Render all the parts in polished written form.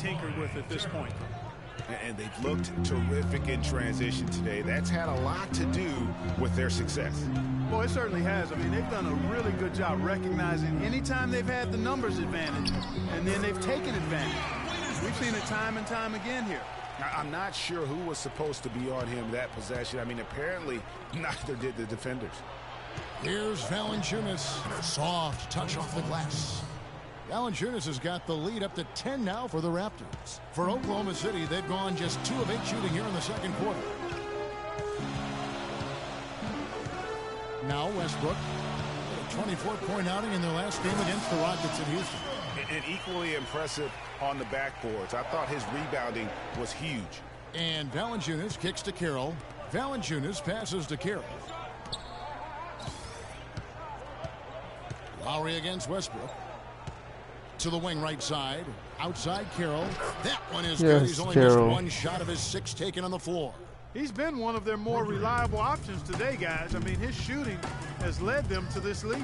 tinkered with at this point. And they've looked terrific in transition today. That's had a lot to do with their success. Well, it certainly has. I mean, they've done a really good job recognizing anytime they've had the numbers advantage, and then they've taken advantage. We've seen it time and time again here. I'm not sure who was supposed to be on him that possession. I mean, apparently neither did the defenders. Here's Valanciunas. Soft touch off the glass. Valanciunas has got the lead up to 10 now for the Raptors. For Oklahoma City, they've gone just 2 of 8 shooting here in the second quarter. Now Westbrook, a 24-point outing in their last game against the Rockets in Houston. And equally impressive on the backboards. I thought his rebounding was huge. And Valanciunas kicks to Carroll. Valanciunas passes to Carroll. Lowry against Westbrook. To the wing right side. Outside Carroll. That one is good. He's only missed 1 shot of his 6 taken on the floor. He's been one of their more reliable options today, guys. I mean, his shooting has led them to this lead.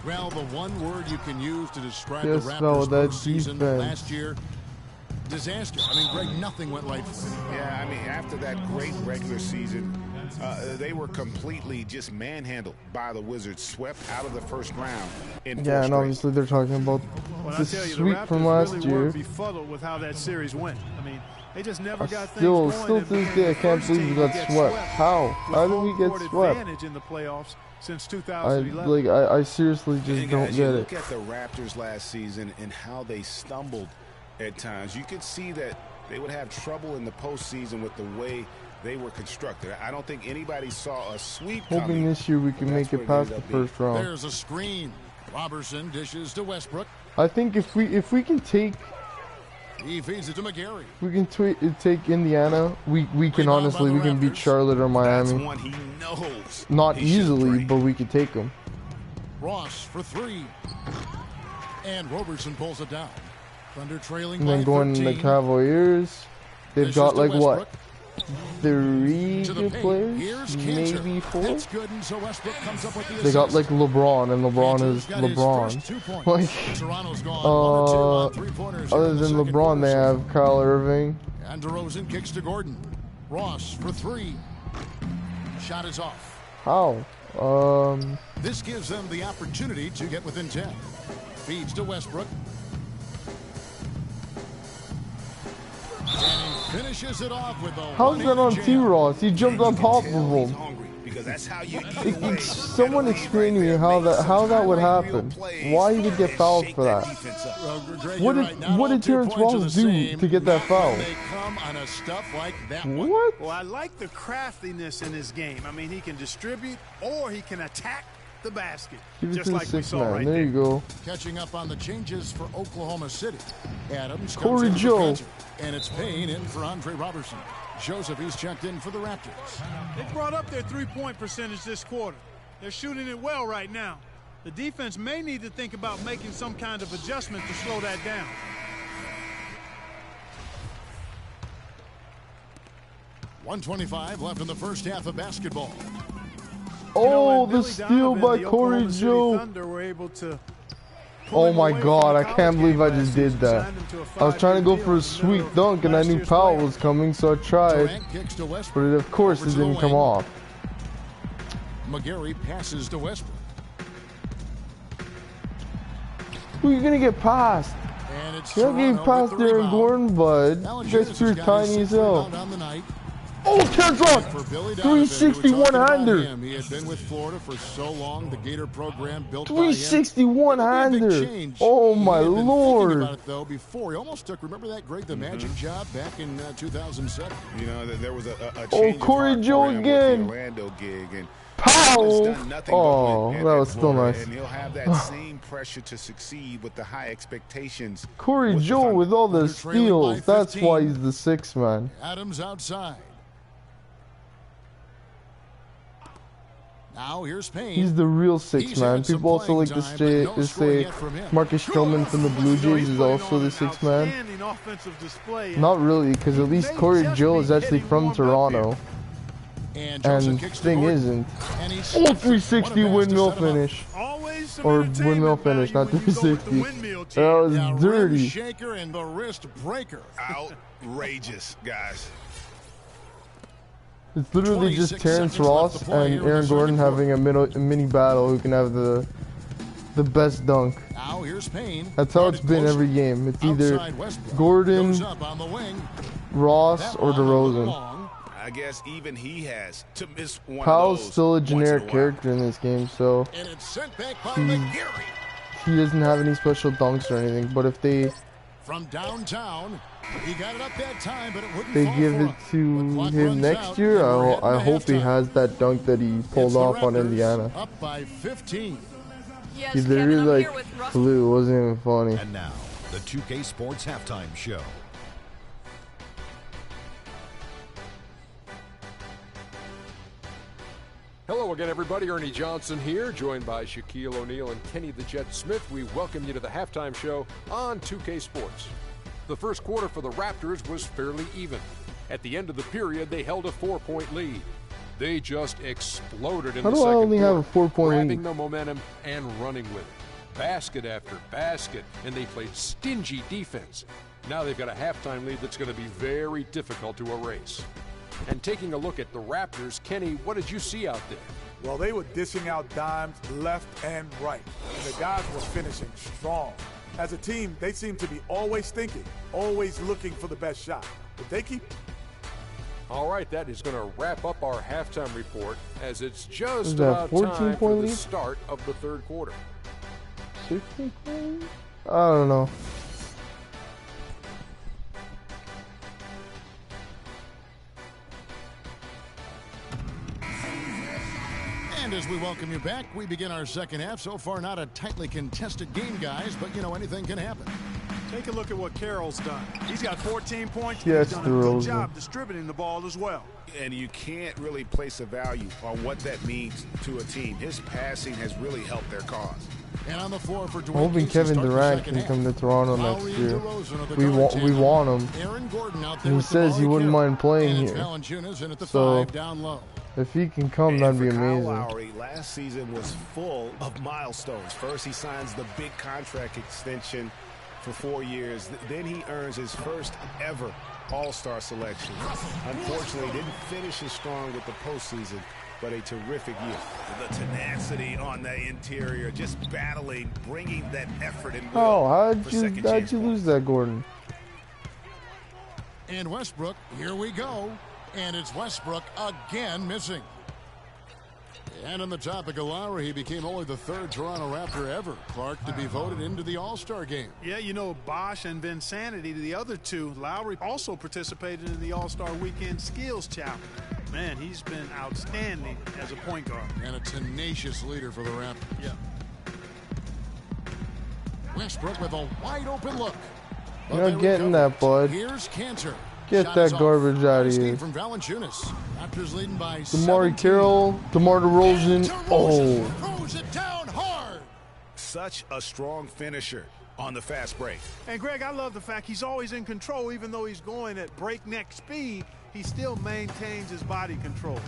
Well, the one word you can use to describe the Raptors postseason last year, disaster. I mean, Greg, nothing went right for them. Yeah, I mean, after that great regular season, they were completely just manhandled by the Wizards, swept out of the first round. And obviously they're talking about the sweep from last year. Were befuddled with how that series went. I mean, they just never got things going. Still to this day, I can't believe we got swept. How? How did we get swept? In the playoffs since 2011. I seriously just don't get it. Look at the Raptors last season and how they stumbled at times. You could see that they would have trouble in the postseason with the way they were constructed. I don't think anybody saw a sweep coming. Hoping this year we can make it past the first round. There's a screen. Robertson dishes to Westbrook. I think if we can take, he feeds it to McGarry. We can take Indiana. We can honestly we can beat Charlotte or Miami. That's one he knows. Not easily, but we could take them. Ross for 3, and Robertson pulls it down. Thunder trailing. And then going to the Cavaliers, they've got like what? 3 good players, maybe 4. They got like LeBron, and LeBron is LeBron. Like, other than LeBron, they have Kyle Irving. And DeRozan kicks to Gordon. Ross for 3. Shot is off. How? This gives them the opportunity to get within 10. Feeds to Westbrook. And he finishes it off with a How's that on T-Ross? He jumped on top of him. Because that's how you someone explain to me how that would happen. Why he would get fouled for that? What did Terrence Ross do to get that foul? What? Well, I like the craftiness in his game. I mean, he can distribute or he can attack the basket. Give it just to like the 6th man. There you go. Catching up on the changes for Oklahoma City. Adams Corey Joe. And it's Payne in for Andre Robertson. Joseph, he's checked in for the Raptors. They brought up their three-point percentage this quarter. They're shooting it well right now. The defense may need to think about making some kind of adjustment to slow that down. .125 left in the first half of basketball. Oh, the steal by Corey Joe. Oh my God, I can't believe I just did that. I was trying to go for a sweet dunk and I knew Powell was coming, so I tried. But of course it didn't come off. McGarry passes to Westbrook. Who are you gonna get past? You're not getting past Darren Gordon, bud. You guys are tiny as hell. Oh, Terrence Ross! 361-hander! He had been with Florida for so long. The Gator program built 361-hander! Oh my Lord! About it, though, before he almost took. Remember that Greg the Magic job back in 2007? You know, there was a change Corey Joe again. The Orlando gig and Powell! Oh, that was still nice. And he'll have that same pressure to succeed with the high expectations. Corey Joe with all the steals. That's why he's the 6th man. Adams outside. Now here's Payne. He's the real 6th man. People also like to say Marcus Stroman from the Blue Jays is also the 6th man. Not really, because at least Corey Joe is actually from Toronto. And thing isn't. Oh, 360 windmill finish. Always Or windmill finish, not 360. That was dirty. Shaker and the wrist breaker. Outrageous, guys. It's literally just Terrence Ross and Aaron Gordon having a mini battle who can have the best dunk. Now here's Payne. That's how it's been every game. It's either Gordon, Ross, or DeRozan. I guess even he has to miss one Powell's of those still a generic character in this game, so he doesn't have any special dunks or anything. But if they from downtown, he got it up that time, but it wouldn't they fall give for it to him next year, I hope he has that dunk that he pulled off on Indiana. Up by 15. Yes, He literally Kevin, flew. It wasn't even funny. And now, the 2K Sports Halftime Show. Hello again, everybody. Ernie Johnson here, joined by Shaquille O'Neal and Kenny the Jet Smith. We welcome you to the halftime show on 2K Sports. The first quarter for the Raptors was fairly even. At the end of the period, they held a 4-point lead. They just exploded in the second quarter. How do I only have a 4-point lead? Grabbing the momentum and running with it. Basket after basket, and they played stingy defense. Now they've got a halftime lead that's going to be very difficult to erase. And taking a look at the Raptors, Kenny, what did you see out there? Well, they were dishing out dimes left and right, and the guys were finishing strong. As a team, they seem to be always thinking, always looking for the best shot. If they keep... All right, that is going to wrap up our halftime report, as it's just about time for the start of the third quarter. 16 points? I don't know. And as we welcome you back, we begin our second half. So far, not a tightly contested game, guys, but, you know, anything can happen. Take a look at what Carroll's done. He's got 14 points. Yes, he's done a good job distributing the ball as well. And you can't really place a value on what that means to a team. His passing has really helped their cause. And on the floor for I'm hoping Kevin Durant can come to Toronto next year. We want him. And he says he wouldn't mind playing here. So if he can come, that'd be amazing. Kyle Lowry last season was full of milestones. First, he signs the big contract extension for 4 years. Then he earns his first ever All-Star selection. Unfortunately, didn't finish as strong with the postseason, but a terrific year. The tenacity on the interior, just battling, bringing that effort and will. Oh, how'd you lose that, Gordon? And Westbrook, here we go. And it's Westbrook again missing. And on the topic of Lowry, he became only the third Toronto Raptor ever, Clark, to be voted into the All-Star game. Yeah, you know, Bosh and Vinsanity, the other two. Lowry also participated in the All-Star Weekend Skills Challenge. Man, he's been outstanding as a point guard. And a tenacious leader for the Raptors. Yeah. Westbrook with a wide-open look. You're not getting that, bud. Here's Cantor. Get that garbage out of here. From Valanciunas. Raptors leading by DeMar Carroll, DeMar DeRozan. Oh. Throws it down hard. Such a strong finisher on the fast break. And Greg, I love the fact he's always in control. Even though he's going at breakneck speed, he still maintains his body control.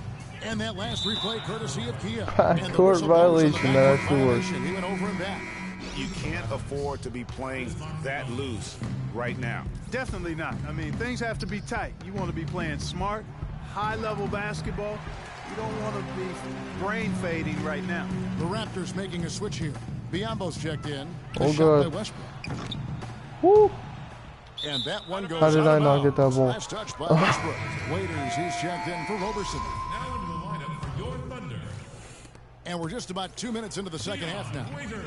And that last replay courtesy of Kia. Court violation, that actually worked. He went over and back. You can't afford to be playing that loose right now. Definitely not. I mean, things have to be tight. You want to be playing smart, high-level basketball. You don't want to be brain fading right now. The Raptors making a switch here. Biombo's checked in. Oh, God. Westbrook. Woo. And that one goes How did I not get that ball? Last touch by Westbrook. Waiters, he's checked in for Roberson. Now into the lineup for your Thunder. And we're just about 2 minutes into the second half now. Waiters.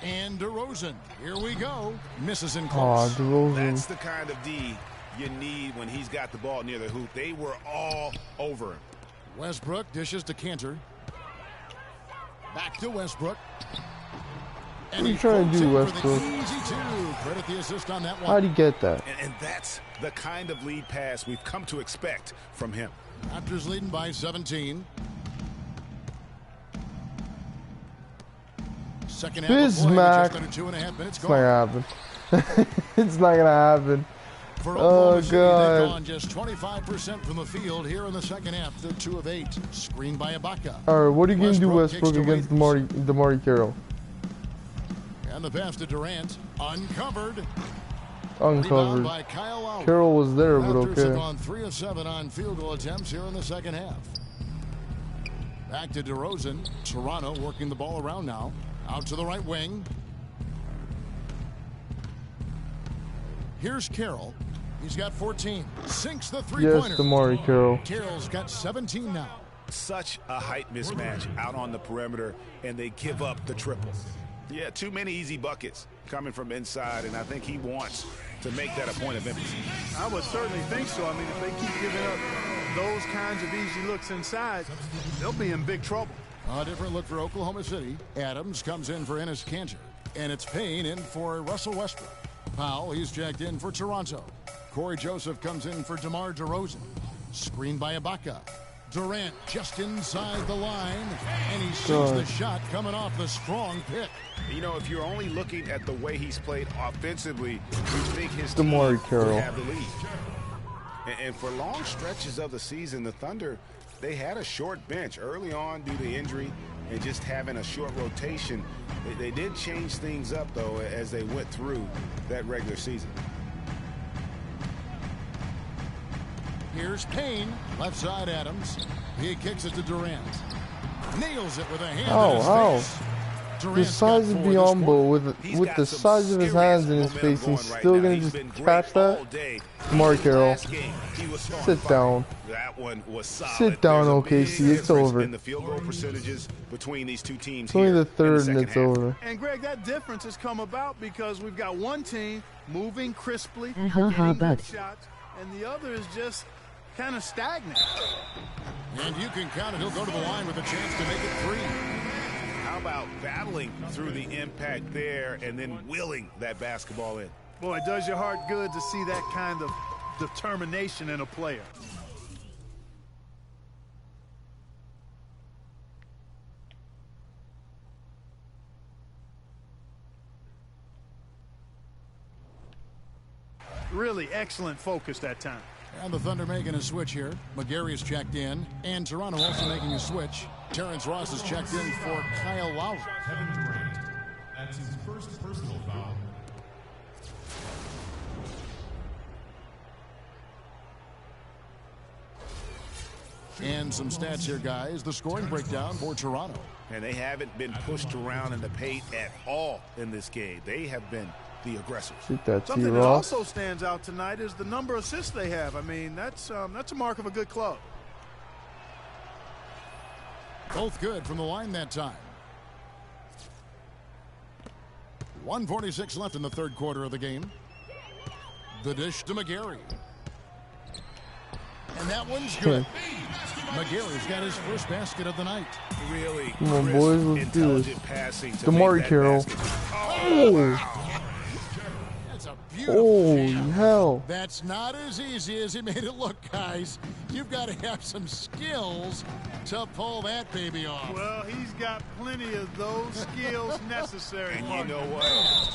And DeRozan, here we go. Misses in Aw, close. DeRozan. That's the kind of D you need when he's got the ball near the hoop. They were all over him. Westbrook dishes to Cantor. Back to Westbrook. What are you trying to do, Westbrook? Easy two. Credit the assist on that one. How'd he get that? And that's the kind of lead pass we've come to expect from him. Raptors leading by 17. Second half of play, just under 2.5 minutes It's not gonna happen. It's not gonna happen. For Oklahoma City, they've gone just 25% from the field here in the second half. They're 2 of 8. Screened by Ibaka. All right, what are you going to do, Westbrook, against DeMarre Carroll? And the pass to Durant. Uncovered. By Kyle Lowry. Carroll was there, but okay. Have gone 3 of 7 on field goal attempts here in the second half. Back to DeRozan. Toronto working the ball around now. Out to the right wing. Here's Carroll. He's got 14. Sinks the three-pointer. Yes, DeMarre Carroll. Carroll's got 17 now. Such a height mismatch out on the perimeter, and they give up the triple. Yeah, too many easy buckets coming from inside, and I think he wants to make that a point of emphasis. I would certainly think so. I mean, if they keep giving up those kinds of easy looks inside, they'll be in big trouble. A different look for Oklahoma City. Adams comes in for Enes Kanter, and it's Payne in for Russell Westbrook. Powell, he's checked in for Toronto. Corey Joseph comes in for DeMar DeRozan. Screened by Ibaka. Durant just inside the line, and he sees the shot coming off the strong pick. You know, if you're only looking at the way he's played offensively, you think his team DeMarre would Carroll have the lead. And for long stretches of the season, the Thunder, they had a short bench early on due to injury and just having a short rotation. They did change things up, though, as they went through that regular season. Here's Payne, left side Adams. He kicks it to Durant. Nails it with a hand in his face. The size of Biyombo, with the size of his hands in his face, he's still going to just catch that? DeMarre Carroll, sit down. That one was solid. Sit down, OKC. It's over. In the field goal percentages between these two teams. It's only the third, and it's over. And Greg, that difference has come about because we've got one team moving crisply, getting good shots, and the other is just kind of stagnant. And you can count it. He'll go to the line with a chance to make it 3. How about battling through the impact there and then willing that basketball in? Boy, it does your heart good to see that kind of determination in a player. Really excellent focus that time. And the Thunder making a switch here. McGary's checked in, and Toronto also making a switch. Terrence Ross is checked in for Kyle Lowry. Kevin Durant. That's his first personal foul. And some stats here, guys. The scoring breakdown for Toronto. And they haven't been pushed around in the paint at all in this game. They have been the aggressors. Something that also stands out tonight is the number of assists they have. I mean, that's a mark of a good club. Both good from the line that time. 1:46 left in the third quarter of the game. The dish to McGary. And that one's good. McGary's got his first basket of the night. Really come on, boys, let's do this. DeMarre Carroll. Wow. That's a beautiful jam. Hell. That's not as easy as he made it look, guys. You've got to have some skills to pull that baby off. Well, he's got plenty of those skills necessary. And you know what?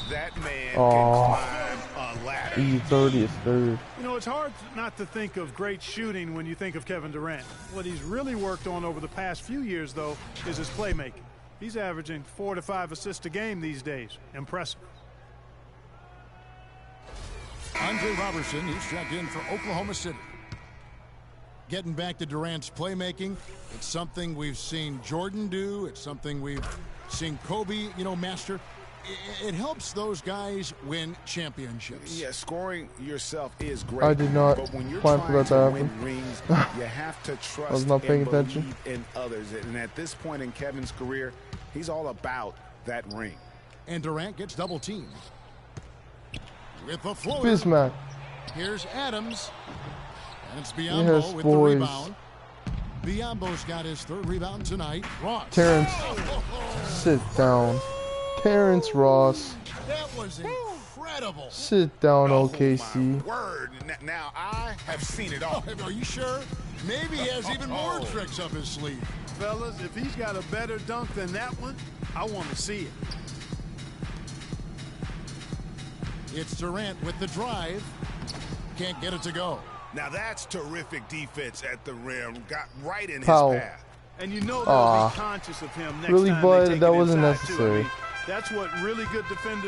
That man can climb a ladder. He's 33rd. You know, it's hard not to think of great shooting when you think of Kevin Durant. What he's really worked on over the past few years, though, is his playmaking. He's averaging 4 to 5 assists a game these days. Impressive. Andre Robertson, he's checked in for Oklahoma City. Getting back to Durant's playmaking, it's something we've seen Jordan do. It's something we've seen Kobe, master. It helps those guys win championships. Yeah, scoring yourself is great. I did not but when you're plan for that to happen. Win rings, you have to trust I was not paying and attention. in others. And at this point in Kevin's career, he's all about that ring. And Durant gets double teamed. With the floater. Bismack. Here's Adams. And it's Biyombo with the rebound. Biyombo's got his third rebound tonight. Ross. Terrence, sit down. Terrence Ross. That was incredible. Sit down, OKC. Word. Now I have seen it all. Are you sure? Maybe he has even more tricks up his sleeve. Fellas, if he's got a better dunk than that one, I want to see it. It's Durant with the drive. can't get it to go. Now that's terrific defense at the rim. Got right in his Foul. path. And you know they'll be conscious of him next really, time bud? they take That it wasn't inside, too. I necessary. mean, that's what really good defenders